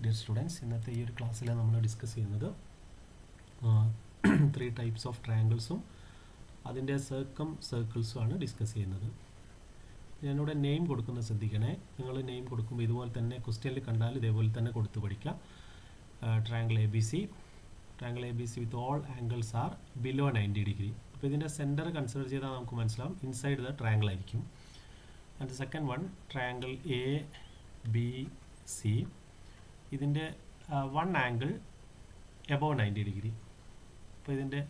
Dear students, ഇന്നത്തെ ഈ ഒരു ക്ലാസ്സിൽ നമ്മൾ ഡിസ്കസ് ചെയ്യുന്നത് 3 ടൈപ്സ് ഓഫ് ട്രയാങ്കിൾസും അതിൻ്റെ സർക്കിൾസുമാണ് ഡിസ്കസ് ചെയ്യുന്നത്. ഞാനിവിടെ നെയിം കൊടുക്കുന്നത് ശ്രദ്ധിക്കണേ. നിങ്ങൾ നെയിം കൊടുക്കുമ്പോൾ ഇതുപോലെ തന്നെ ക്വസ്റ്റ്യനിൽ കണ്ടാൽ ഇതേപോലെ തന്നെ കൊടുത്ത് പഠിക്കാം. Triangle A B C with all angles are below 90 degree. അപ്പോൾ ഇതിൻ്റെ സെൻറ്റർ കൺസിഡർ ചെയ്താൽ നമുക്ക് മനസ്സിലാവും ഇൻസൈഡ് ദ ട്രയാങ്കിൾ ആയിരിക്കും. And second one triangle A B C, ഇതിൻ്റെ വൺ ആംഗിൾ എബോവ് 90 ഡിഗ്രി. അപ്പോൾ ഇതിൻ്റെ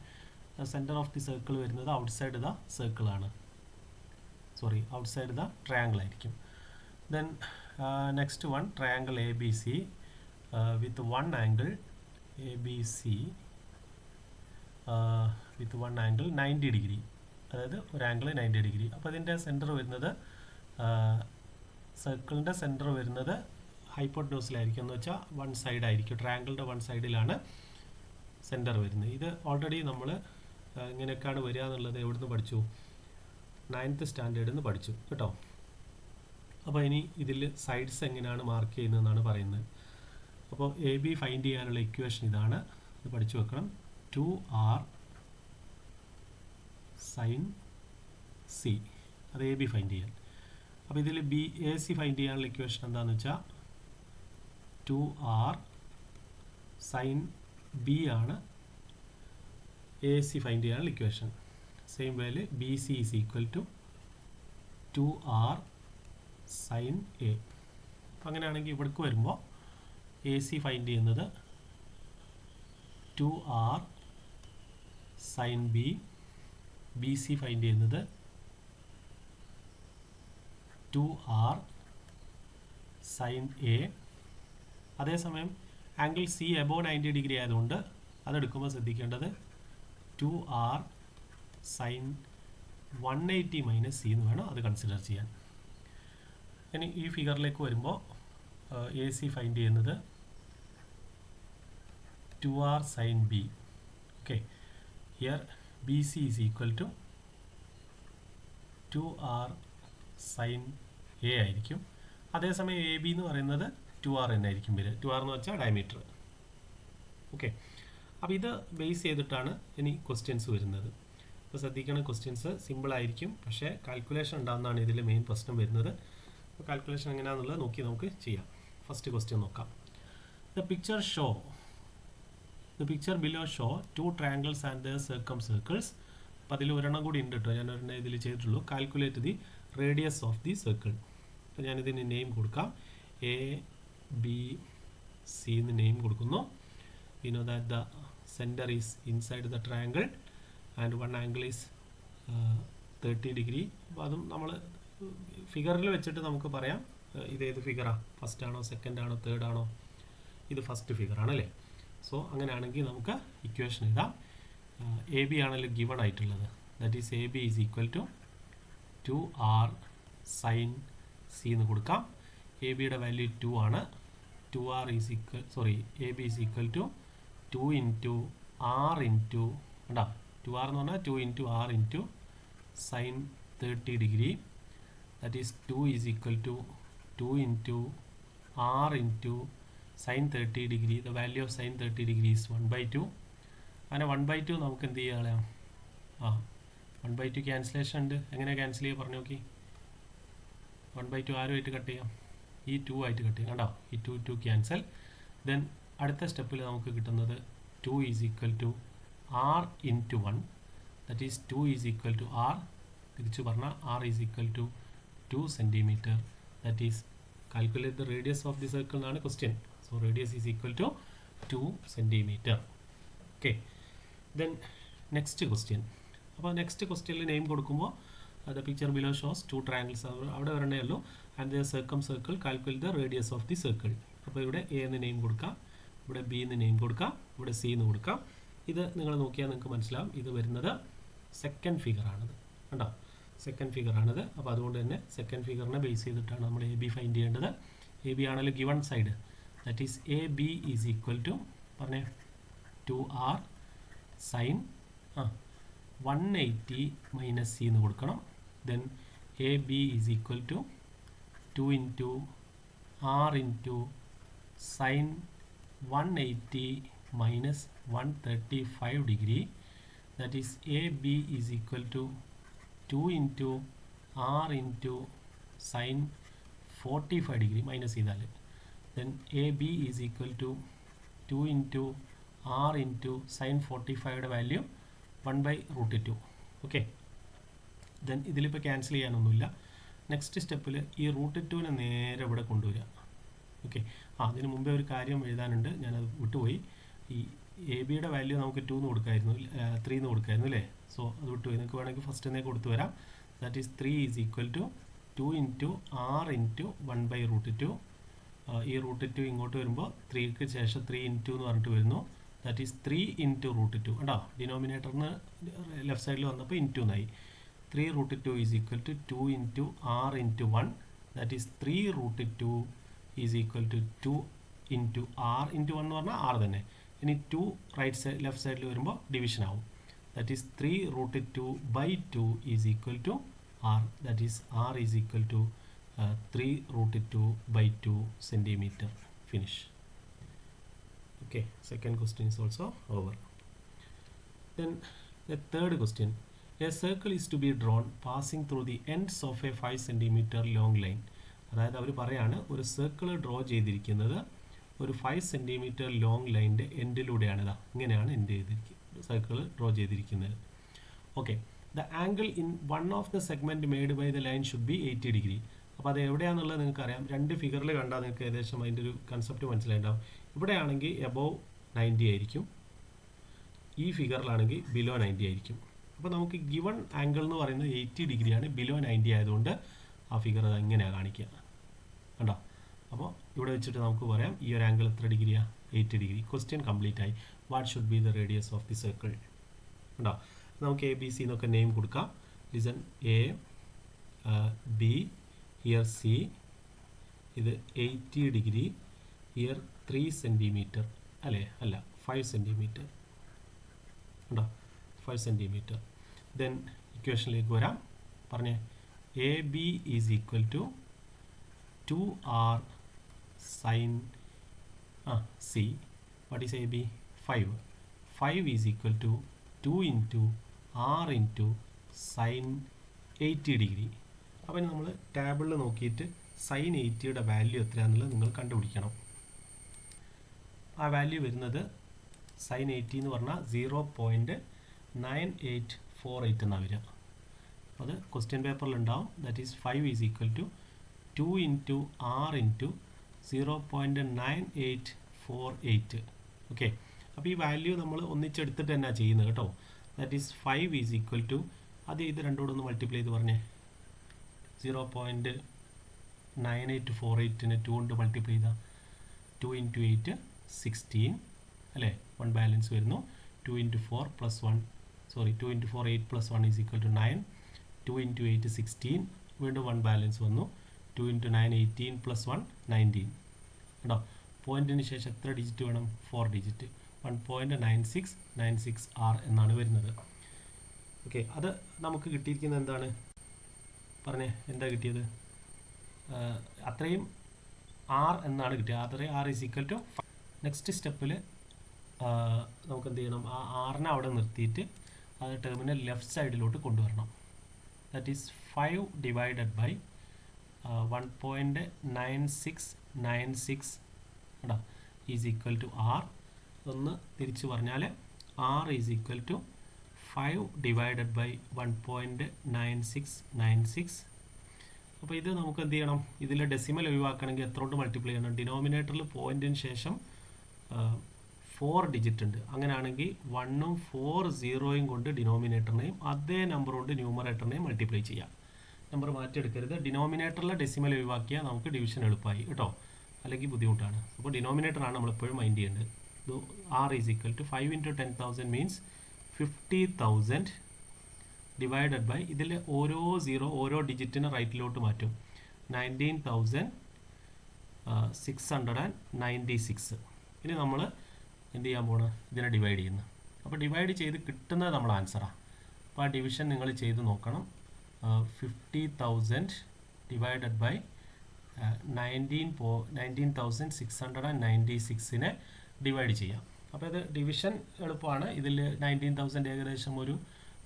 സെൻറ്റർ ഓഫ് ദി സർക്കിൾ വരുന്നത് ഔട്ട്സൈഡ് ദ സർക്കിളാണ്, ഔട്ട്സൈഡ് ദ ട്രയാങ്കിൾ ആയിരിക്കും. Then next one triangle A B C with one angle A B C with one angle 90 degree, അതായത് ഒരു angle 90 degree. അപ്പോൾ ഇതിൻ്റെ centre വരുന്നത് സർക്കിളിൻ്റെ സെൻറ്റർ വരുന്നത് ഹൈപ്പോട്ടനൂസിലായിരിക്കും, എന്ന് വെച്ചാൽ വൺ സൈഡ് ആയിരിക്കും, ട്രയാങ്കിളിൻ്റെ വൺ സൈഡിലാണ് സെൻറ്റർ വരുന്നത്. ഇത് ഓൾറെഡി നമ്മൾ ഇങ്ങനെയൊക്കെയാണ് വരിക എന്നുള്ളത് എവിടുന്ന് പഠിച്ചു? 9th സ്റ്റാൻഡേർഡിൽ നിന്ന് പഠിച്ചു കേട്ടോ. അപ്പോൾ ഇനി ഇതിൽ സൈഡ്സ് എങ്ങനെയാണ് മാർക്ക് ചെയ്യുന്നതെന്നാണ് പറയുന്നത്. അപ്പോൾ എ ബി ഫൈൻഡ് ചെയ്യാനുള്ള ഇക്വേഷൻ ഇതാണ്, ഇത് പഠിച്ചു വെക്കണം. 2r sin c, അത് എ ബി ഫൈൻഡ് ചെയ്യാൻ. അപ്പോൾ ഇതിൽ ബി എ സി ഫൈൻഡ് ചെയ്യാനുള്ള ഇക്വേഷൻ എന്താണെന്ന് വെച്ചാൽ 2r sin b ആണ് എ സി ഫൈൻഡ് ചെയ്യാനുള്ള equation. Same well B C is equal to 2r sin a. അപ്പം അങ്ങനെയാണെങ്കിൽ ഇവിടേക്ക് വരുമ്പോൾ എ സി ഫൈൻഡ് ചെയ്യുന്നത് 2r sin b, B C find ചെയ്യുന്നത് 2r sin a. അതേസമയം ആംഗിൾ സി എബോവ് 90 ഡിഗ്രി ആയതുകൊണ്ട് അതെടുക്കുമ്പോൾ ശ്രദ്ധിക്കേണ്ടത് 2r sin 180 മൈനസ് സി എന്ന് വേണം അത് കൺസിഡർ ചെയ്യാൻ. ഇനി ഈ ഫിഗറിലേക്ക് വരുമ്പോൾ എ സി ഫൈൻഡ് ചെയ്യുന്നത് 2r sin b. Okay, here B C is equal to 2r sin a ആയിരിക്കും. അതേസമയം എ ബി എന്ന് പറയുന്നത് 2r തന്നെ ആയിരിക്കും വരിക. 2r എന്ന് വെച്ചാൽ ഡയമീറ്റർ. ഓക്കെ, അപ്പോൾ ഇത് ബേസ് ചെയ്തിട്ടാണ് ഇനി ക്വസ്റ്റ്യൻസ് വരുന്നത്. അപ്പോൾ ശ്രദ്ധിക്കണം, ക്വസ്റ്റ്യൻസ് സിമ്പിൾ ആയിരിക്കും, പക്ഷേ കാൽക്കുലേഷൻ ഉണ്ടാകുന്നതാണ് ഇതിൽ മെയിൻ പ്രശ്നം വരുന്നത്. അപ്പോൾ കാൽക്കുലേഷൻ എങ്ങനെയാണെന്നുള്ളത് നോക്കി നമുക്ക് ചെയ്യാം. ഫസ്റ്റ് ക്വസ്റ്റ്യൻ നോക്കാം. The picture below show 2 triangles and the circles. അപ്പോൾ അതിൽ ഒരെണ്ണം കൂടി ഉണ്ട് കേട്ടോ, ഞാൻ ഒരെണ്ണം ഇതിൽ ചെയ്തിട്ടുള്ളൂ. Calculate the radius of the circle. അപ്പോൾ ഞാനിതിന് നെയിം കൊടുക്കാം. എ ബി സി എന്ന് നെയിം കൊടുക്കുന്നു. We know that the center is inside the triangle and one angle is 30 degree. അപ്പോൾ അതും നമ്മൾ ഫിഗറിൽ വെച്ചിട്ട് നമുക്ക് പറയാം ഇതേത് ഫിഗറാണ്, ഫസ്റ്റ് ആണോ സെക്കൻഡ് ആണോ തേർഡ് ആണോ. ഇത് ഫസ്റ്റ് ഫിഗറാണ് അല്ലേ. സോ അങ്ങനെയാണെങ്കിൽ നമുക്ക് ഇക്വേഷൻ എഴുതാം. എ ബി ആണല്ലോ ഗിവൺ ആയിട്ടുള്ളത്. That is A B is equal to 2r sin c എന്ന് കൊടുക്കാം. എ ബിയുടെ വാല്യൂ 2 ആണ്. 2r is equal A B is equal to 2 into r into 2r എന്ന് പറഞ്ഞാൽ 2 into r into sine 30 degree. That is 2 is equal to 2 into r into sine 30 degree. The value of sine 30 degree is 1/2. അങ്ങനെ 1/2 നമുക്ക് എന്ത് ചെയ്യാം? 1/2 cancellation ഉണ്ട്. എങ്ങനെ cancel ചെയ്യുക പറഞ്ഞു നോക്കി. 1/2 ആരുമായിട്ട് കട്ട് ചെയ്യാം? ഈ 2 ആയിട്ട് കട്ട് ചെയ്യാം. കണ്ടോ, ഈ 2 ക്യാൻസൽ. ദെൻ അടുത്ത സ്റ്റെപ്പിൽ നമുക്ക് കിട്ടുന്നത് 2 is equal to r into 1. That is 2 is equal to r. തിരിച്ചു പറഞ്ഞാൽ r is equal to 2 centimetre. That is calculate the radius of the circle എന്നാണ് question. So radius is equal to 2 centimetre. Okay, then next question. അപ്പോൾ next ക്വസ്റ്റ്യനിൽ name കൊടുക്കുമ്പോൾ the picture below shows 2 triangles അവിടെ വരണേ ഉള്ളൂ. And the circle calculate the radius of the circle. അപ്പോൾ ഇവിടെ A എന്ന് നെയിം കൊടുക്കാം, ഇവിടെ ബി എന്ന് നെയിം കൊടുക്കാം, ഇവിടെ സി എന്ന് കൊടുക്കാം. ഇത് നിങ്ങൾ നോക്കിയാൽ നിങ്ങൾക്ക് മനസ്സിലാവും ഇത് വരുന്നത് സെക്കൻഡ് ഫിഗറാണിത്. കണ്ടോ, സെക്കൻഡ് ഫിഗറാണിത്. അപ്പോൾ അതുകൊണ്ട് തന്നെ സെക്കൻഡ് ഫിഗറിനെ ബേസ് ചെയ്തിട്ടാണ് നമ്മൾ എ ബി ഫൈൻഡ് ചെയ്യേണ്ടത്. എ ബി ആണല്ലോ given side. That is A B is equal to പറഞ്ഞേ 2r സൈൻ 180 മൈനസ് സി എന്ന് കൊടുക്കണം. Then A B is equal to 2 into r into sin 180 minus 135 degree, that is AB is equal to 2 into R into sin 45 degree minus ചെയ്താൽ then AB is equal to 2 into R into sin 45 value 1/√2. Okay, then ഇതിലിപ്പോൾ cancel ചെയ്യാനൊന്നുമില്ല. Next സ്റ്റെപ്പിൽ ഈ √2 നേരെ ഇവിടെ കൊണ്ടുവരിക. Okay, അതിന് മുമ്പേ ഒരു കാര്യം എഴുതാനുണ്ട്, ഞാനത് വിട്ടുപോയി. ഈ എ ബിയുടെ വാല്യൂ നമുക്ക് 2 എന്ന് കൊടുക്കായിരുന്നു, 3 എന്ന് കൊടുക്കായിരുന്നു അല്ലേ? സോ അത് വിട്ടുപോയി. നിങ്ങൾക്ക് വേണമെങ്കിൽ ഫസ്റ്റ് തന്നെ കൊടുത്തു വരാം. That is 3 is equal to 2 into R into 1/√2. ഈ √2 ഇങ്ങോട്ട് വരുമ്പോൾ 3ക്ക് ശേഷം 3 into എന്ന് പറഞ്ഞിട്ട് വരുന്നു. That is 3 into √2. കേട്ടോ, ഡിനോമിനേറ്ററിന് ലെഫ്റ്റ് സൈഡിൽ വന്നപ്പോൾ ഇൻറ്റു എന്നായി. 3√2 is equal to 2 into R into 1. That is 3√2 is equal to 2 into R into 1 എന്ന് പറഞ്ഞാൽ R തന്നെ. ഇനി 2 റൈറ്റ് സൈഡ് ലെഫ്റ്റ് സൈഡിൽ വരുമ്പോൾ ഡിവിഷൻ ആവും. That is 3√2/2 is equal to R. That is R is equal to 3√2/2 centimeter. Finish. Okay, second question is also over. Then the third question. A circle is to be drawn passing through the ends of a 5 centimeter long line. അതായത് അവർ പറയാണ് ഒരു circle draw ചെയ്തിരിക്കുന്നത് ഒരു 5 centimeter long ലൈനിൻ്റെ എൻഡിലൂടെയാണ്. ഇങ്ങനെയാണ് end ചെയ്തിരിക്കുന്നത്, circle draw ചെയ്തിരിക്കുന്നത്. Okay, the angle in one of the segment made by the line should be 80 degree. അപ്പോൾ അത് എവിടെയാണെന്നുള്ളത് നിങ്ങൾക്ക് അറിയാം. രണ്ട് ഫിഗറിൽ കണ്ടാൽ നിങ്ങൾക്ക് ഏകദേശം അതിൻ്റെ ഒരു കൺസെപ്റ്റ് മനസ്സിലായിട്ടുണ്ടാവും. ഇവിടെയാണെങ്കിൽ എബോവ് 90 ആയിരിക്കും, ഈ ഫിഗറിലാണെങ്കിൽ ബിലോ 90 ആയിരിക്കും. അപ്പോൾ നമുക്ക് ഗിവൺ ആംഗിൾ എന്ന് പറയുന്നത് 80 ഡിഗ്രിയാണ്, ബിലോ 90 ആയതുകൊണ്ട് ആ ഫിഗർ അത് ഇങ്ങനെയാണ് കാണിക്കുക. കണ്ടോ? അപ്പോൾ ഇവിടെ വെച്ചിട്ട് നമുക്ക് പറയാം ഈ ഒരു ആംഗിൾ എത്ര ഡിഗ്രിയാണ്? 80 ഡിഗ്രി. ക്വസ്റ്റ്യൻ കംപ്ലീറ്റ് ആയി. What should be the radius of the circle? കണ്ടോ? നമുക്ക് എ ബി സി എന്നൊക്കെ നെയിം കൊടുക്കാം. Listen, A B, here C, ഇത് 80 ഡിഗ്രി, ഹിയർ 3 സെൻറ്റിമീറ്റർ അല്ലേ? അല്ല, 5 സെൻറ്റിമീറ്റർ. ഉണ്ടോ? 5 സെൻറ്റിമീറ്റർ. ദെൻ ഇക്വേഷനിലേക്ക് വരാം. പറഞ്ഞേ, A B is equal to 2R sine C. What is A B? 5. 5 is equal to 2 into R into sin 80 degree. അപ്പം നമ്മൾ ടേബിളിൽ നോക്കിയിട്ട് സൈൻ 80യുടെ വാല്യൂ എത്രയാണെന്നുള്ളത് നിങ്ങൾ കണ്ടുപിടിക്കണം. ആ വാല്യൂ വരുന്നത് സൈൻ 80 എന്ന് പറഞ്ഞാൽ 0.9848 എന്നാണ് വരിക. അത് ക്വസ്റ്റ്യൻ പേപ്പറിൽ ഉണ്ടാവും. That is 5 is equal to 2 into R into 0.9848. Okay, അപ്പോൾ ഈ വാല്യൂ നമ്മൾ ഒന്നിച്ചെടുത്തിട്ട് തന്നെ ചെയ്യുന്നത് കേട്ടോ. That is 5 is equal to, അത് ഇത് രണ്ടോടെ ഒന്ന് മൾട്ടിപ്ലൈ ചെയ്ത് പറഞ്ഞേ. 0.9848നെ 2 കൊണ്ട് മൾട്ടിപ്ലൈ ചെയ്താൽ 2 into 8 16 അല്ലേ? 1 ബാലൻസ് വരുന്നു. 2 into 4 plus 1, sorry 2 into 4 8 plus 1 is equal to 9. 2 into 8 16, വീണ്ടും 1 ബാലൻസ് വന്നു. 2 into 9 18 plus 1 19. കേട്ടോ, പോയിൻറ്റിന് ശേഷം എത്ര ഡിജിറ്റ് വേണം? 4 ഡിജിറ്റ്. 1.9696 R എന്നാണ് വരുന്നത്. ഓക്കെ, അത് നമുക്ക് കിട്ടിയിരിക്കുന്നത് എന്താണ്? പറഞ്ഞേ, എന്താ കിട്ടിയത്? അത്രയും R എന്നാണ് കിട്ടിയത്. അത്രയും R is equal to. Next സ്റ്റെപ്പിൽ നമുക്ക് എന്ത് ചെയ്യണം? ആ ആറിനെ അവിടെ നിർത്തിയിട്ട് അത് ടെർമിനൽ ലെഫ്റ്റ് സൈഡിലോട്ട് കൊണ്ടുവരണം. ദാറ്റ് ഈസ് 5 ഡിവൈഡഡ് ബൈ 1.9696 കേട്ടോ ഈസ് ഈക്വൽ ടു R. ഒന്ന് തിരിച്ച് പറഞ്ഞാൽ R is equal to 5 divided by 1.9696. അപ്പോൾ ഇത് നമുക്ക് എന്ത് ചെയ്യണം? ഇതിലെ ഡെസിമൽ ഒഴിവാക്കണമെങ്കിൽ എത്ര കൊണ്ട് മൾട്ടിപ്ലൈ ചെയ്യണം? ഡിനോമിനേറ്ററിൽ പോയിൻറ്റിന് ശേഷം 4 ഡിജിറ്റ് ഉണ്ട്. അങ്ങനെയാണെങ്കിൽ 1ഉം 4 0യും കൊണ്ട് ഡിനോമിനേറ്ററിനെയും അതേ നമ്പർ കൊണ്ട് ന്യൂമറേറ്ററിനെയും മൾട്ടിപ്ലൈ ചെയ്യാം. നമ്പർ മാറ്റിയെടുക്കരുത്. ഡിനോമിനേറ്ററിലെ ഡെസിമൽ ഒഴിവാക്കിയാൽ നമുക്ക് ഡിവിഷൻ എളുപ്പമായി കേട്ടോ, അല്ലെങ്കിൽ ബുദ്ധിമുട്ടാണ്. അപ്പോൾ ഡിനോമിനേറ്ററാണ് നമ്മളെപ്പോഴും മൈൻഡ് ചെയ്യേണ്ടത്. R is equal to 5 into 10,000 means 50,000 divided by, ഇതിൽ ഓരോ 0 ഓരോ ഡിജിറ്റിനെ റൈറ്റിലോട്ട് മാറ്റും. 19,696. ഇനി നമ്മൾ എന്ത് ചെയ്യാൻ പോകണം? ഇതിനെ ഡിവൈഡ് ചെയ്യുന്നു. അപ്പോൾ ഡിവൈഡ് ചെയ്ത് കിട്ടുന്നത് നമ്മൾ ആൻസറാണ്. അപ്പോൾ ആ ഡിവിഷൻ നിങ്ങൾ ചെയ്ത് നോക്കണം. 50,000 ഡിവൈഡഡ് ബൈ 19,696 ഡിവൈഡ് ചെയ്യാം. അപ്പോൾ ഇത് ഡിവിഷൻ എളുപ്പമാണ്. ഇതിൽ 19,000 ഏകദേശം ഒരു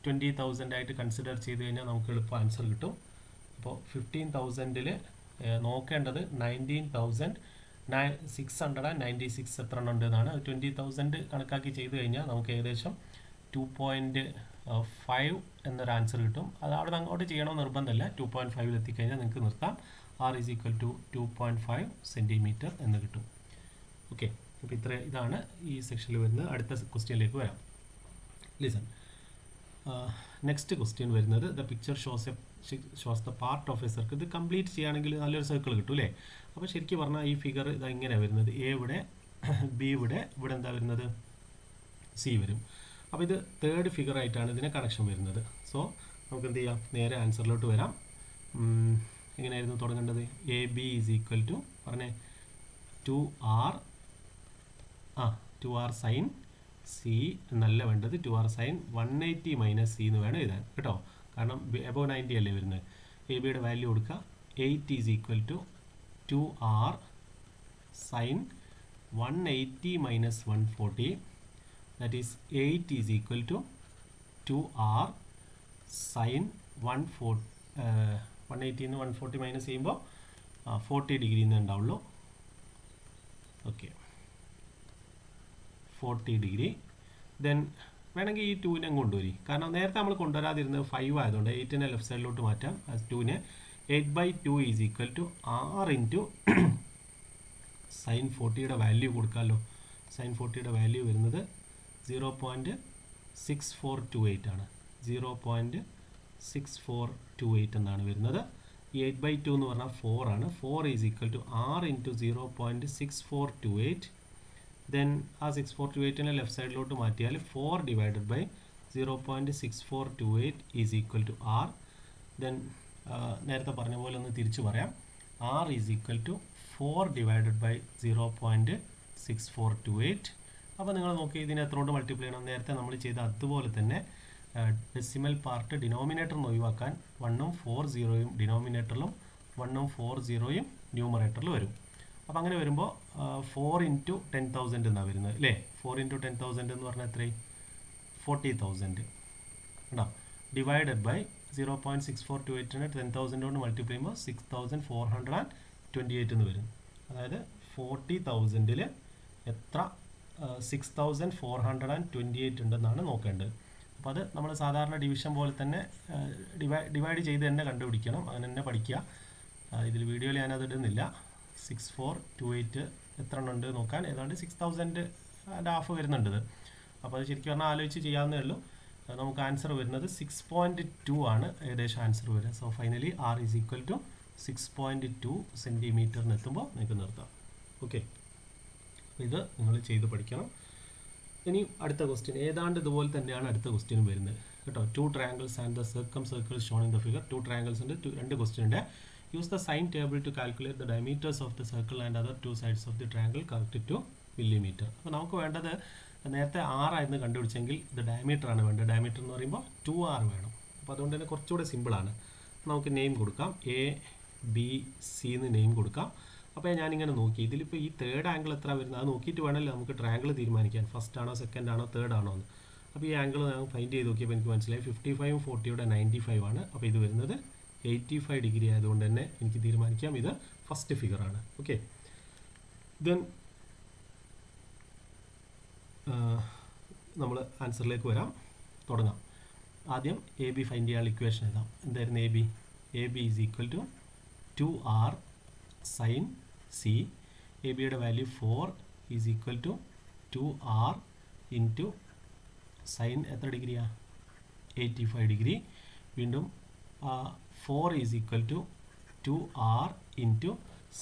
20,000 ആയിട്ട് കൺസിഡർ ചെയ്ത് കഴിഞ്ഞാൽ നമുക്ക് എളുപ്പം ആൻസർ കിട്ടും. അപ്പോൾ 15,000-ൽ നോക്കേണ്ടത് 19,696 എത്ര ഉണ്ട് എന്നാണ്. 20,000 കണക്കാക്കി ചെയ്ത് കഴിഞ്ഞാൽ നമുക്ക് ഏകദേശം 2.5 എന്നൊരു ആൻസർ കിട്ടും. അത് അവിടെ അങ്ങോട്ട് ചെയ്യണമെന്ന് നിർബന്ധമില്ല. 2.5 എത്തിക്കഴിഞ്ഞാൽ നിങ്ങൾക്ക് നിർത്താം. R is equal to 2.5 centimetre എന്ന് കിട്ടും. ഓക്കെ, അപ്പോൾ ഇതാണ് ഈ സെക്ഷനിൽ വരുന്നത്. അടുത്ത ക്വസ്റ്റ്യനിലേക്ക് വരാം. ലിസൺ, നെക്സ്റ്റ് ക്വസ്റ്റ്യൻ വരുന്നത് the picture shows the part of A circle. ഇത് കംപ്ലീറ്റ് ചെയ്യുകയാണെങ്കിൽ നല്ലൊരു സർക്കിൾ കിട്ടും അല്ലേ? അപ്പോൾ ശരിക്കും പറഞ്ഞാൽ ഈ ഫിഗർ ഇതാ ഇങ്ങനെ വരുന്നത്. എ ഇവിടെ, ബി ഇവിടെ എന്താ വരുന്നത്? സി വരും. അപ്പോൾ ഇത് തേർഡ് ഫിഗർ ആയിട്ടാണ് ഇതിന് കണക്ഷൻ വരുന്നത്. സോ നമുക്ക് എന്ത് ചെയ്യാം? നേരെ ആൻസറിലോട്ട് വരാം. എങ്ങനെയായിരുന്നു തുടങ്ങേണ്ടത്? A B is equal to പറഞ്ഞേ 2R സൈൻ സി എന്നല്ല വേണ്ടത്. 2R സൈൻ 180 മൈനസ് സി എന്ന് വേണം എഴുതാൻ കേട്ടോ. കാരണം എബോവ് 90 അല്ലേ വരുന്നത്. എ ബിയുടെ വാല്യൂ കൊടുക്കുക. 8 is equal to 2R sine 180 minus 140. That is 8 is equal to 2R sine 180 140 minus ചെയ്യുമ്പോൾ 40 ഡിഗ്രി എന്നേ ഉണ്ടാവുള്ളൂ. Okay, 40 degree. ദെൻ വേണമെങ്കിൽ ഈ 2നെ കൊണ്ടുവരി. കാരണം നേരത്തെ നമ്മൾ കൊണ്ടുവരാതിരുന്നത് 5 ആയതുകൊണ്ട് 8നെ ലെഫ്റ്റ് സൈഡിലോട്ട് മാറ്റാം. 2നെ 8/2 is equal to R into sine 40യുടെ വാല്യൂ കൊടുക്കാമല്ലോ. സൈൻ 40യുടെ വാല്യൂ വരുന്നത് 0.6428 ആണ്. 0.6428 എന്നാണ് വരുന്നത്. ഈ 8/2 എന്ന് പറഞ്ഞാൽ 4 ആണ്. 4 is equal to R into 0.6428. Then ആ 6428നെ ലെഫ്റ്റ് സൈഡിലോട്ട് മാറ്റിയാൽ 4 divided by 0.6428 is equal to R. Then നേരത്തെ പറഞ്ഞ പോലെ ഒന്ന് തിരിച്ചു പറയാം. R is equal to 4 divided by 0.6428. അപ്പോൾ നിങ്ങൾ നോക്കി ഇതിനെ എത്ര കൊണ്ട് മൾട്ടിപ്ലൈ ചെയ്യണം? നേരത്തെ നമ്മൾ ചെയ്ത അതുപോലെ തന്നെ ഡെസിമൽ പാർട്ട് ഡിനോമിനേറ്ററിൽ നിന്ന് ഒഴിവാക്കാൻ 1ഉം 4 0യും ഡിനോമിനേറ്ററിലും 1ഉം 4 0യും ന്യൂമറേറ്ററിൽ വരും. അപ്പോൾ അങ്ങനെ വരുമ്പോൾ 4 ഇൻറ്റു 10,000 എന്നാണ് വരുന്നത് അല്ലേ? 4 ഇൻറ്റു 10,000 എന്ന് പറഞ്ഞാൽ എത്രയും 40,000 ഉണ്ടോ? ഡിവൈഡഡ് ബൈ 0.6428നെ 10,000 കൊണ്ട് മൾട്ടിപ്ലൈ ചെയ്യുമ്പോൾ 6,428 എന്ന് വരും. അതായത് 40,000-ൽ എത്ര 6,428 ഉണ്ടെന്നാണ് നോക്കേണ്ടത്. അപ്പോൾ അത് നമ്മൾ സാധാരണ ഡിവിഷൻ പോലെ തന്നെ ഡിവൈഡ് ചെയ്ത് തന്നെ കണ്ടുപിടിക്കണം. അങ്ങനെ തന്നെ പഠിക്കുക. ഇതിൽ വീഡിയോയിൽ ഞാനത് ഇടുന്നില്ല. 6,428 എത്ര എണ്ണം ഉണ്ട് നോക്കാൻ ഏതാണ്ട് 6,000 വരുന്നുണ്ട്. അപ്പോൾ അത് ശരിക്കും പറഞ്ഞാൽ ആലോചിച്ച് ചെയ്യാവുന്നേ ഉള്ളൂ. നമുക്ക് ആൻസർ വരുന്നത് 6.2 ആണ് ഏകദേശം ആൻസർ വരിക. So finally R is equal to 6.2 സെൻറ്റിമീറ്ററിന് എത്തുമ്പോൾ നിങ്ങൾക്ക് നിർത്താം. ഓക്കെ, ഇത് നിങ്ങൾ ചെയ്ത് പഠിക്കണം. ഇനി അടുത്ത ക്വസ്റ്റ്യൻ ഏതാണ്ട് ഇതുപോലെ തന്നെയാണ് അടുത്ത ക്വസ്റ്റ്യനും വരുന്നത് കേട്ടോ. 2 triangles and the circle shown in the figure. 2 triangles ഉണ്ട്, 2 ക്വസ്റ്റ്യൻ ഉണ്ട്. Use the sine table to calculate the diameters of the circle and other 2 sides of the triangle correct to millimetre. അപ്പോൾ നമുക്ക് വേണ്ടത് നേരത്തെ 6 ആയിരുന്നു കണ്ടുപിടിച്ചെങ്കിൽ ഇത് ഡയമീറ്റർ ആണ് വേണ്ടത്. ഡയമീറ്റർ എന്ന് പറയുമ്പോൾ 2R വേണം. അപ്പോൾ അതുകൊണ്ട് തന്നെ കുറച്ചുകൂടെ സിമ്പിളാണ്. നമുക്ക് നെയിം കൊടുക്കാം. ABC എന്ന് നെയിം കൊടുക്കാം. അപ്പോൾ ഞാനിങ്ങനെ നോക്കി ഇതിലിപ്പോൾ ഈ തേർഡ് ആംഗിൾ എത്ര വരുന്നത് അത് നോക്കിയിട്ട് വേണമല്ലോ നമുക്ക് ട്രയാങ്കിൾ തീരുമാനിക്കാൻ. ഫസ്റ്റ് ആണോ സെക്കൻഡ് ആണോ തേർഡ് ആണോ എന്ന്. അപ്പോൾ ഈ ആംഗിൾ ഞാൻ ഫൈൻഡ് ചെയ്ത് നോക്കിയപ്പോൾ എനിക്ക് മനസ്സിലായി 55ഉം 40യുടെ 95 ആണ്. അപ്പോൾ ഇത് വരുന്നത് 85 ഡിഗ്രി ആയതുകൊണ്ട് തന്നെ എനിക്ക് തീരുമാനിക്കാം ഇത് ഫസ്റ്റ് ഫിഗറാണ്. ഓക്കെ, ദെൻ നമ്മൾ ആൻസറിലേക്ക് വരാം. തുടങ്ങാം. ആദ്യം AB ഫൈൻഡ് ചെയ്യാനുള്ള ഇക്വേഷൻ എഴുതാം. എന്തായിരുന്നു AB is equal to 2R sine C. A ബിയുടെ value 4 is equal to 2R into sine എത്ര ഡിഗ്രിയാണ്? 85 ഡിഗ്രി. വീണ്ടും 4 is equal to 2R into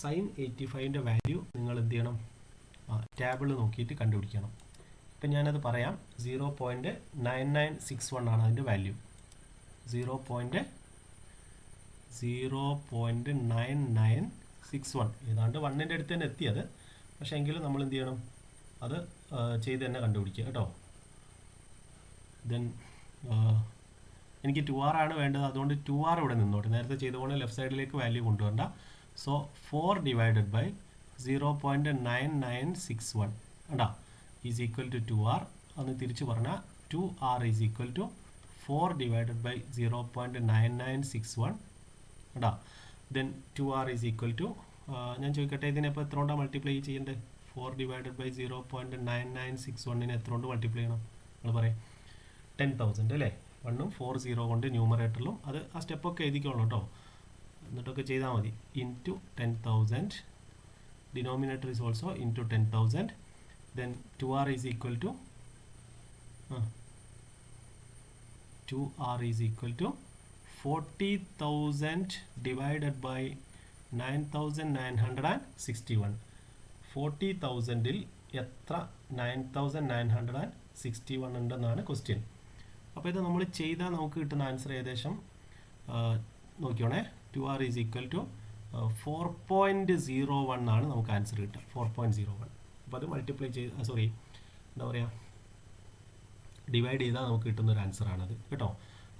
sine 85ൻ്റെ വാല്യൂ നിങ്ങൾ എന്ത് ചെയ്യണം? ടേബിൾ നോക്കിയിട്ട് കണ്ടുപിടിക്കണം. ഇപ്പം ഞാനത് പറയാം. 0.9961 ആണ് അതിൻ്റെ വാല്യൂ. 0.9961 ഏതാണ്ട് 1ൻ്റെ അടുത്ത് തന്നെ എത്തിയത്. പക്ഷേ എങ്കിലും നമ്മൾ എന്ത് ചെയ്യണം? അത് ചെയ്ത് തന്നെ കണ്ടുപിടിക്കുക കേട്ടോ. ദെൻ എനിക്ക് 2R ആണ് വേണ്ടത്. അതുകൊണ്ട് 2R ഇവിടെ നിന്നോട്ടെ. നേരത്തെ ചെയ്ത പോലെ ലെഫ്റ്റ് സൈഡിലേക്ക് വാല്യൂ കൊണ്ടുവരണ്ട. സോ 4 ഡിവൈഡഡ് ബൈ 0.9961 കണ്ടാ ഈസ് ഈക്വൽ ടു 2r. അന്ന് തിരിച്ച് പറഞ്ഞാൽ 2r is equal to 4 divided by 0.9961 കണ്ടാ. Then 2r is equal to ഞാൻ ചോദിക്കട്ടെ ഇതിനെപ്പോൾ എത്ര കൊണ്ടാണ് മൾട്ടിപ്ലൈ ചെയ്യേണ്ടത്? 4 ഡിവൈഡഡ് ബൈ 0.9961 എത്ര കൊണ്ട് മൾട്ടിപ്ലൈ ചെയ്യണം നിങ്ങൾ പറയും? 10,000 അല്ലേ? 1ഉം 4 0 കൊണ്ട് ന്യൂമറേറ്ററിലും അത് ആ സ്റ്റെപ്പൊക്കെ എഴുതിക്കോളൂ കേട്ടോ, എന്നിട്ടൊക്കെ ചെയ്താൽ മതി. Into 10,000 denominator is also into 10,000. Then 2r is equal to 40,000 divided by 9,961. 40,000-ൽ എത്ര 9,961 ഉണ്ടെന്നാണ് ക്വസ്റ്റ്യൻ. അപ്പോൾ ഇത് നമ്മൾ ചെയ്താൽ നമുക്ക് കിട്ടുന്ന ആൻസർ ഏകദേശം നോക്കിയോണേ, 2r ഈസ് ഈക്വൽ ടു 4.01 ആണ് നമുക്ക് ആൻസർ കിട്ടുക. 4.01. അപ്പോൾ അത് മൾട്ടിപ്ലൈ ചെയ്ത് എന്താ പറയുക, ഡിവൈഡ് ചെയ്താൽ നമുക്ക് കിട്ടുന്ന ഒരു ആൻസറാണത് കേട്ടോ.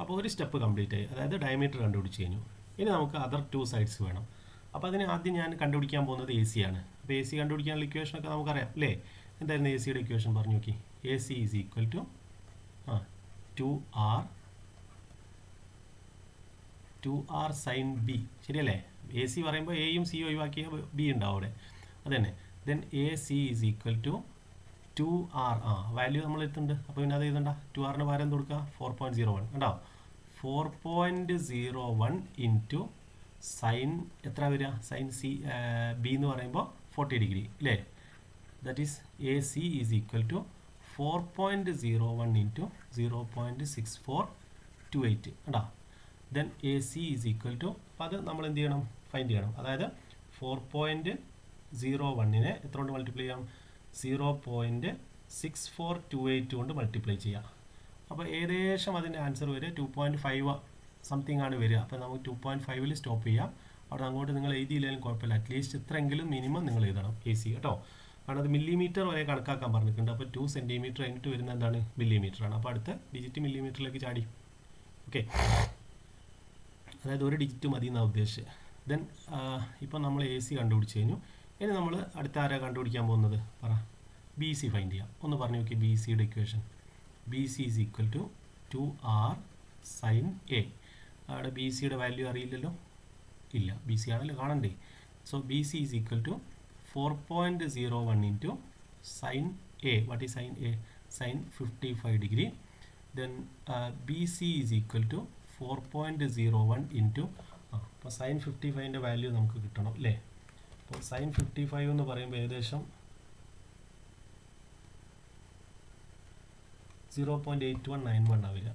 അപ്പോൾ ഒരു സ്റ്റെപ്പ് കംപ്ലീറ്റ് ആയി, അതായത് ഡയമീറ്റർ കണ്ടുപിടിച്ച് കഴിഞ്ഞു. ഇനി നമുക്ക് അതർ 2 സൈഡ്സ് വേണം. അപ്പോൾ അതിന് ആദ്യം ഞാൻ കണ്ടുപിടിക്കാൻ പോകുന്നത് എ സി ആണ്. അപ്പോൾ എ സി കണ്ടുപിടിക്കാനുള്ള ഇക്വേഷനൊക്കെ നമുക്കറിയാം അല്ലേ? എന്തായിരുന്നു എ സിയുടെ ഇക്വേഷൻ പറഞ്ഞു നോക്കി. A C is equal to 2r sine B, ശരിയല്ലേ? എ സി പറയുമ്പോൾ എയും സിയും ഒഴിവാക്കിയ ബി ഉണ്ടാവും അവിടെ, അത് തന്നെ. Then A C is equal to 2r. Value നമ്മൾ എത്തുന്നുണ്ട്, അപ്പോൾ പിന്നെ അത് എഴുതണ്ട. 2rന് പകരം എന്ത് കൊടുക്കുക? 4.01 ഉണ്ടാവും. 4.01 ഇൻറ്റു സൈൻ എത്ര വരിക? സൈൻ സി ബി എന്ന് പറയുമ്പോൾ 40 ഡിഗ്രി അല്ലേ? That is A C is equal to 4.01 into 0.6428 ഉണ്ടാ. Then A C is equal to, അപ്പോൾ അത് നമ്മൾ എന്ത് ചെയ്യണം? ഫൈൻഡ് ചെയ്യണം. അതായത് 4.01-നെ എത്ര കൊണ്ട് മൾട്ടിപ്ലൈ ചെയ്യാം? 0.6428 കൊണ്ട് മൾട്ടിപ്ലൈ ചെയ്യാം. അപ്പോൾ ഏകദേശം അതിൻ്റെ ആൻസർ വരെ 2.5 സംതിങ് ആണ് വരിക. അപ്പോൾ നമുക്ക് 2.5-ൽ സ്റ്റോപ്പ് ചെയ്യാം. അവിടെ അങ്ങോട്ട് നിങ്ങൾ എഴുതിയില്ലെങ്കിലും കുഴപ്പമില്ല, അറ്റ്ലീസ്റ്റ് ഇത്രയെങ്കിലും മിനിമം നിങ്ങൾ എഴുതണം എ സി കേട്ടോ. കാരണം അത് മില്ലിമീറ്റർ വരെ കണക്കാക്കാൻ പറഞ്ഞിട്ടുണ്ട്. അപ്പോൾ 2 സെൻറ്റിമീറ്റർ കഴിഞ്ഞിട്ട് വരുന്ന എന്താണ്? മില്ലിമീറ്ററാണ്. അപ്പോൾ അടുത്ത ഡിജിറ്റ് മില്ലിമീറ്ററിലേക്ക് ചാടി. ഓക്കെ, അതായത് ഒരു ഡിജിറ്റ് മതി എന്നാണ് ഉദ്ദേശിച്ചത്. ദെൻ ഇപ്പോൾ നമ്മൾ എ സി കണ്ടുപിടിച്ച് കഴിഞ്ഞു. ഇനി നമ്മൾ അടുത്ത ആരാ കണ്ടുപിടിക്കാൻ പോകുന്നത്? പറ. ബി സി ഫൈൻഡ് ചെയ്യാം. ഒന്ന് പറഞ്ഞു നോക്കി ബി സിയുടെ equation. B C is equal to 2r sine A. അവിടെ ബി സിയുടെ വാല്യൂ അറിയില്ലല്ലോ? ഇല്ല, ബി സി ആണല്ലോ കാണണ്ടേ. So B C is equal to 4.01 into sine A. What is sine A? Sine 55 degree. Then B C is equal to 4.01 into അപ്പോൾ sine 55-ൻ്റെ value നമുക്ക് കിട്ടണം അല്ലേ? അപ്പോൾ സൈൻ 55 എന്ന് പറയുമ്പോൾ ഏകദേശം 0.8191 ആവില്ല.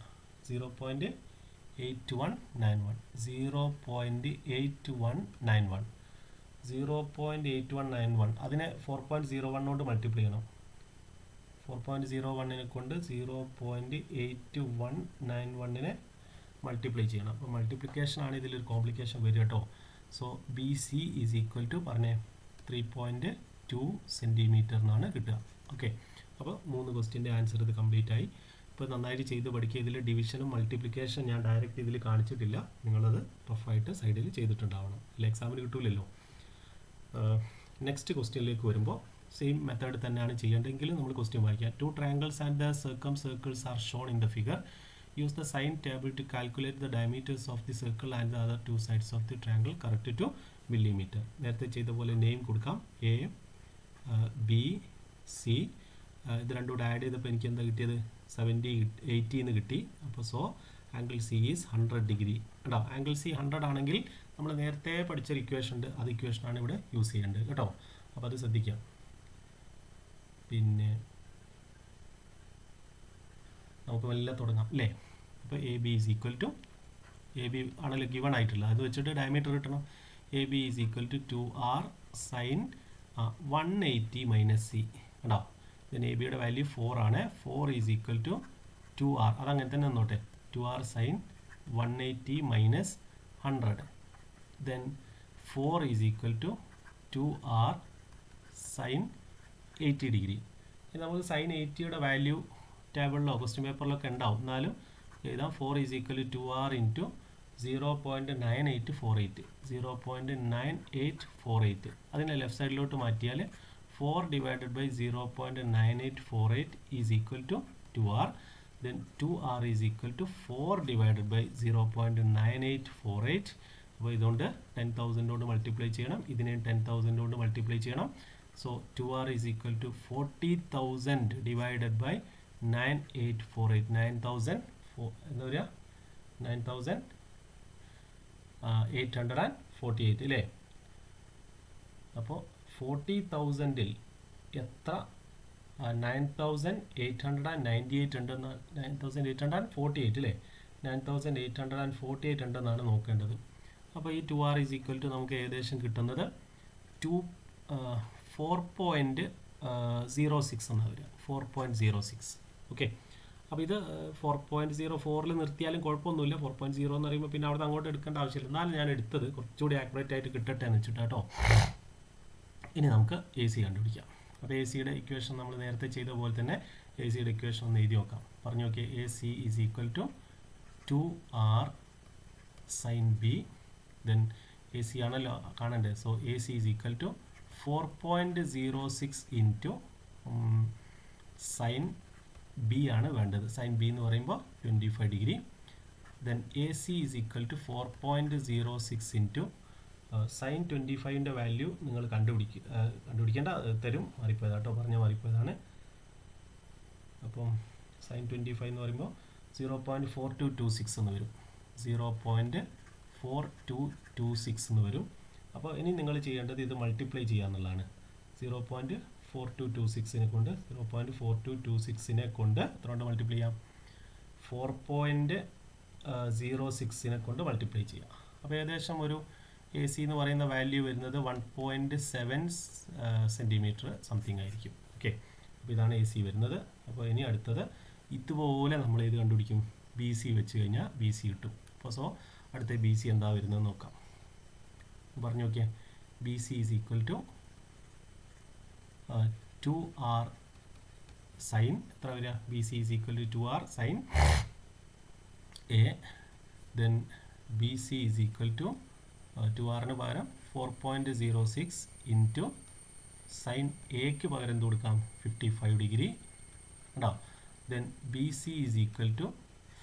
0.8191 അതിനെ 4.01 കൊണ്ട് മൾട്ടിപ്ലൈ ചെയ്യണം. 4.01-നെ കൊണ്ട് 0.8191-നെ മൾട്ടിപ്ലൈ ചെയ്യണം. അപ്പോൾ മൾട്ടിപ്ലിക്കേഷൻ ആണ് ഇതിലൊരു കോംപ്ലിക്കേഷൻ വരിക കേട്ടോ. So B C is equal to പറഞ്ഞേ 3.2 സെൻറ്റിമീറ്റർ എന്നാണ് കിട്ടുക. ഓക്കെ, അപ്പോൾ 3 ക്വസ്റ്റ്യൻ്റെ ആൻസർ ഇത് കംപ്ലീറ്റ് ആയി. ഇപ്പോൾ നന്നായിട്ട് ചെയ്ത് പഠിക്കുക. ഇതിൽ ഡിവിഷനും മൾട്ടിപ്ലിക്കേഷൻ ഞാൻ ഡയറക്റ്റ് ഇതിൽ കാണിച്ചിട്ടില്ല, നിങ്ങളത് റഫായിട്ട് സൈഡിൽ ചെയ്തിട്ടുണ്ടാവണം, അല്ല എക്സാമിന് കിട്ടൂലല്ലോ. നെക്സ്റ്റ് ക്വസ്റ്റ്യനിലേക്ക് വരുമ്പോൾ സെയിം മെത്തേഡ് തന്നെയാണ് ചെയ്യേണ്ടതെങ്കിൽ നമ്മൾ ക്വസ്റ്റ്യൻ വായിക്കാം. 2 triangles and the circles are shown in the figure. Use the sign table to calculate the diameters of the circle and the other 2 sides of the triangle correct to millimeter. നേരത്തെ ചെയ്ത പോലെ name കൊടുക്കാം. A B C. ഇത് രണ്ടും കൂടെ add ചെയ്തപ്പോൾ എനിക്ക് എന്താ കിട്ടിയത്? 80 എന്ന് കിട്ടി. അപ്പോൾ so angle C is 100 degree. കേട്ടോ, ആംഗിൾ സി 100 ആണെങ്കിൽ നമ്മൾ നേരത്തെ പഠിച്ചൊരു ഇക്വേഷൻ ഉണ്ട്, അത് ഇക്വേഷനാണ് ഇവിടെ യൂസ് ചെയ്യേണ്ടത് കേട്ടോ. അപ്പോൾ അത് ശ്രദ്ധിക്കാം. പിന്നെ നമുക്ക് മെല്ലെ തുടങ്ങാം അല്ലേ? അപ്പോൾ A B is equal to, A B ആണല്ലോ ഗിവൺ ആയിട്ടുള്ളത്, അത് വെച്ചിട്ട് ഡയമീറ്റർ കിട്ടണം. A B is equal to 2r sine 180 minus C. കേട്ടോ, ദെൻ എ ബിയുടെ വാല്യൂ 4 ആണ്. 4 ഈസ് ഈക്വൽ ടു 2r, അതങ്ങനെ തന്നെ നോട്ടെ. 2r sine 180 minus 100. Then 4 is equal to 2r sine 80 degree. ഇനി നമുക്ക് സൈൻ 80യുടെ വാല്യൂ ടേബിളിലോ ക്വസ്റ്റ്യൻ പേപ്പറിലൊക്കെ ഉണ്ടാവും, എന്നാലും എഴുതാം. 4 is equal to 2r into 0.9848 0.9848 അതിനെ ലെഫ്റ്റ് സൈഡിലോട്ട് മാറ്റിയാൽ 4 divided by 0.9848 is equal to 2r. then 2r is equal to 4 divided by 0.9848. അപ്പോൾ ഇതുകൊണ്ട് 10,000 കൊണ്ട് മൾട്ടിപ്ലൈ ചെയ്യണം, ഇതിനെ 10,000 കൊണ്ട് മൾട്ടിപ്ലൈ ചെയ്യണം. So 2r is equal to 40,000 divided by 9848. 9,000 എന്താ പറയുക 9,848 അല്ലേ? അപ്പോൾ 40,000-ൽ എത്ര 9,898 ഉണ്ടെന്ന് 9,848 അല്ലേ? 9,848 ഉണ്ടെന്നാണ് നോക്കേണ്ടത്. അപ്പോൾ ഈ 2r is equal to നമുക്ക് ഏകദേശം കിട്ടുന്നത് 4.06 എന്നാണ് വരിക. 4.06. ഓക്കെ, അപ്പോൾ ഇത് 4.04 നിർത്തിയാലും കുഴപ്പമൊന്നുമില്ല. 4.0 എന്ന് പറയുമ്പോൾ പിന്നെ അവിടെ അങ്ങോട്ട് എടുക്കേണ്ട ആവശ്യമില്ല. എന്നാലും ഞാൻ എടുത്തത് കുറച്ചുകൂടി ആക്യുറേറ്റ് ആയിട്ട് കിട്ടട്ടെ എന്ന് വെച്ചിട്ട് കേട്ടോ. ഇനി നമുക്ക് എ സി കണ്ടുപിടിക്കാം. അപ്പോൾ എ സിയുടെ ഇക്വേഷൻ നമ്മൾ നേരത്തെ ചെയ്ത പോലെ തന്നെ എ സിയുടെ ഇക്വേഷൻ ഒന്ന് എഴുതി നോക്കാം. പറഞ്ഞു നോക്കിയേ, A C is equal to 2r sine B. Then A C ആണല്ലോ കാണണ്ടേ. So A C is equal to 4.06 into sine B ആണ് വേണ്ടത്. സൈൻ ബി എന്ന് പറയുമ്പോൾ 25 degree. Then A C is equal to 4.06 into sine 25ൻ്റെ value നിങ്ങൾ കണ്ടുപിടിക്കേണ്ട തരും. മാറിപ്പോയതാണ് കേട്ടോ, പറഞ്ഞാൽ മാറിപ്പോയതാണ്. അപ്പം സൈൻ 25 എന്ന് പറയുമ്പോൾ 0.4226 എന്ന് വരും. 0.4226 എന്ന് വരും. അപ്പോൾ ഇനി നിങ്ങൾ ചെയ്യേണ്ടത് ഇത് മൾട്ടിപ്ലൈ ചെയ്യാന്നുള്ളതാണ്. 0.4226 കൊണ്ട് 0.4226 കൊണ്ട് എത്ര കൊണ്ട് മൾട്ടിപ്ലൈ ചെയ്യാം? 4.06 കൊണ്ട് മൾട്ടിപ്ലൈ ചെയ്യാം. അപ്പോൾ ഏകദേശം ഒരു എ സി എന്ന് പറയുന്ന വാല്യൂ വരുന്നത് 1.7 സെൻറ്റിമീറ്റർ സംതിങ് ആയിരിക്കും. ഓക്കെ, അപ്പോൾ ഇതാണ് എ സി വരുന്നത്. അപ്പോൾ ഇനി അടുത്തത് ഇതുപോലെ നമ്മൾ ഏത് കണ്ടുപിടിക്കും? ബി സി വെച്ച് കഴിഞ്ഞാൽ ബി സി കിട്ടും. അപ്പോൾ സോ അടുത്ത ബി സി എന്താ വരുന്നത് നോക്കാം. പറഞ്ഞു നോക്കിയാൽ B C is equal to 2r sine എത്ര വരിക? B C is equal to 2r sine A. Then B C is equal to 2rന് പകരം 4.06 ഇൻറ്റു സൈൻ എക്ക് പകരം എന്ത് കൊടുക്കാം? 55 ഡിഗ്രി കേട്ടോ. Then B C is equal to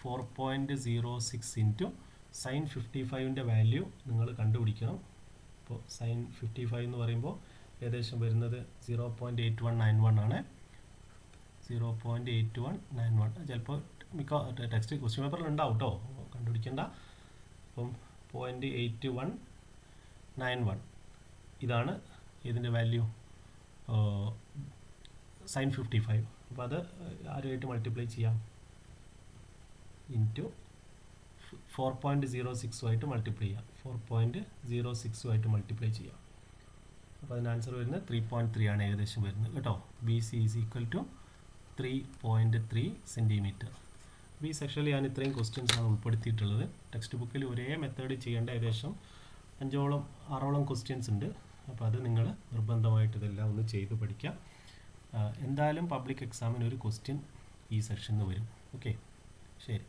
4.06 into sine 55ൻ്റെ വാല്യൂ നിങ്ങൾ കണ്ടുപിടിക്കണം. അപ്പോൾ സൈൻ 55 എന്ന് പറയുമ്പോൾ ഏകദേശം വരുന്നത് 0.8191 ആണ്. 0.8191 ചിലപ്പോൾ മിക്ക ടെക്സ്റ്റ് ക്വസ്റ്റ്യൻ പേപ്പറിൽ ഉണ്ടാവും കേട്ടോ, കണ്ടുപിടിക്കേണ്ട. അപ്പം 0.8191 ഇതാണ് ഇതിൻ്റെ വാല്യൂ സൈൻ 55. അപ്പോൾ അത് ആരുമായിട്ട് മൾട്ടിപ്ലൈ ചെയ്യാം? ഇൻറ്റു 4.06 മൾട്ടിപ്ലൈ ചെയ്യാം. 4.06 മൾട്ടിപ്ലൈ ചെയ്യാം. അപ്പോൾ അതിന് ആൻസർ വരുന്നത് 3.3 ആണ് ഏകദേശം വരുന്നത് കേട്ടോ. B C is equal to 3.3 centimetre. അപ്പോൾ ഈ സെക്ഷനിൽ ഞാൻ ഇത്രയും ക്വസ്റ്റ്യൻസ് ആണ് ഉൾപ്പെടുത്തിയിട്ടുള്ളത്. ടെക്സ്റ്റ് ബുക്കിൽ ഒരേ മെത്തേഡ് ചെയ്യേണ്ട ഏകദേശം 5-6 ക്വസ്റ്റ്യൻസ് ഉണ്ട്. അപ്പോൾ അത് നിങ്ങൾ നിർബന്ധമായിട്ട് ഇതെല്ലാം ഒന്ന് ചെയ്ത് പഠിക്കാം. എന്തായാലും പബ്ലിക് എക്സാമിന് ഒരു ക്വസ്റ്റ്യൻ ഈ സെക്ഷനിൽ വരും. ഓക്കെ, ശരി.